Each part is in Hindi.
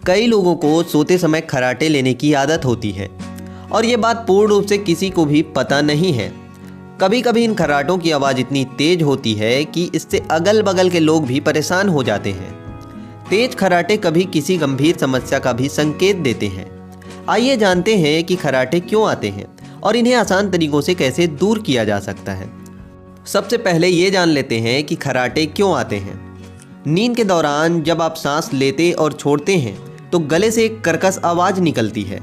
कई लोगों को सोते समय खर्राटे लेने की आदत होती है और ये बात पूर्ण रूप से किसी को भी पता नहीं है। कभी कभी इन खर्राटों की आवाज़ इतनी तेज होती है कि इससे अगल बगल के लोग भी परेशान हो जाते हैं। तेज खर्राटे कभी किसी गंभीर समस्या का भी संकेत देते हैं। आइए जानते हैं कि खर्राटे क्यों आते हैं और इन्हें आसान तरीकों से कैसे दूर किया जा सकता है। सबसे पहले ये जान लेते हैं कि खर्राटे क्यों आते हैं। नींद के दौरान जब आप सांस लेते और छोड़ते हैं तो गले से एक कर्कश आवाज़ निकलती है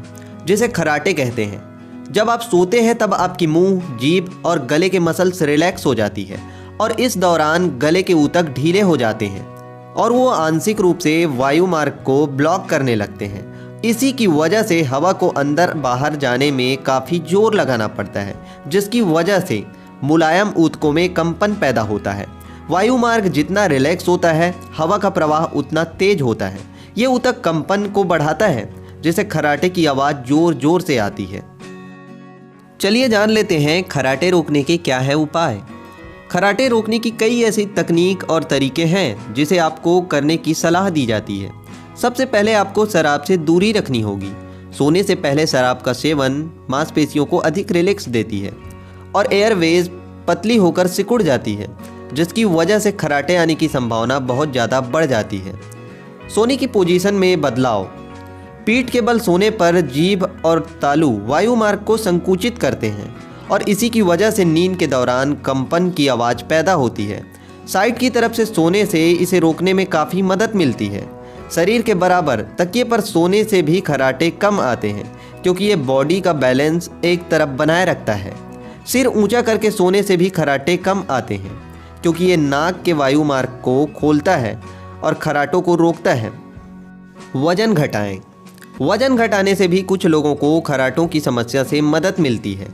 जिसे खर्राटे कहते हैं। जब आप सोते हैं तब आपकी मुंह, जीभ और गले के मसल्स रिलैक्स हो जाती है और इस दौरान गले के ऊतक ढीले हो जाते हैं और वो आंशिक रूप से वायु मार्ग को ब्लॉक करने लगते हैं। इसी की वजह से हवा को अंदर बाहर जाने में काफ़ी जोर लगाना पड़ता है, जिसकी वजह से मुलायम ऊतकों में कंपन पैदा होता है। वायु मार्ग जितना रिलैक्स होता है, हवा का प्रवाह उतना तेज होता है। ये ऊतक कंपन को बढ़ाता है, जिससे खर्राटे की आवाज़ जोर जोर से आती है। चलिए जान लेते हैं खर्राटे रोकने के क्या है उपाय। खर्राटे रोकने की कई ऐसी तकनीक और तरीके हैं जिसे आपको करने की सलाह दी जाती है। सबसे पहले आपको शराब से दूरी रखनी होगी। सोने से पहले शराब का सेवन मांसपेशियों को अधिक रिलैक्स देती है और एयरवेज पतली होकर सिकुड़ जाती है, जिसकी वजह से खर्राटे आने की संभावना बहुत ज़्यादा बढ़ जाती है। सोने की पोजीशन में बदलाव। पीठ के बल सोने पर जीभ और तालू वायु मार्ग को संकुचित करते हैं और इसी की वजह से नींद के दौरान कंपन की आवाज़ पैदा होती है। साइड की तरफ से सोने से इसे रोकने में काफ़ी मदद मिलती है। शरीर के बराबर तकिए पर सोने से भी खर्राटे कम आते हैं, क्योंकि ये बॉडी का बैलेंस एक तरफ बनाए रखता है। सिर ऊंचा करके सोने से भी खर्राटे कम आते हैं, क्योंकि ये नाक के वायु मार्ग को खोलता है और खर्राटों को रोकता है। वजन घटाएं। वजन घटाने से भी कुछ लोगों को खर्राटों की समस्या से मदद मिलती है।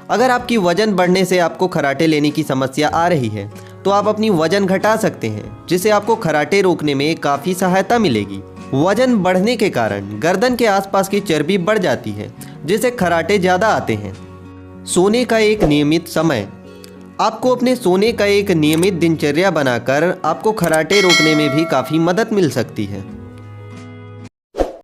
अगर आपकी वजन बढ़ने से आपको खर्राटे लेने की समस्या आ रही है तो आप अपनी वजन घटा सकते हैं, जिससे आपको खर्राटे रोकने में काफ़ी सहायता मिलेगी। वजन बढ़ने के कारण गर्दन के आसपास की चर्बी बढ़ जाती है, जिससे खर्राटे ज़्यादा आते हैं। सोने का एक नियमित समय। आपको अपने सोने का एक नियमित दिनचर्या बनाकर आपको खर्राटे रोकने में भी काफ़ी मदद मिल सकती है।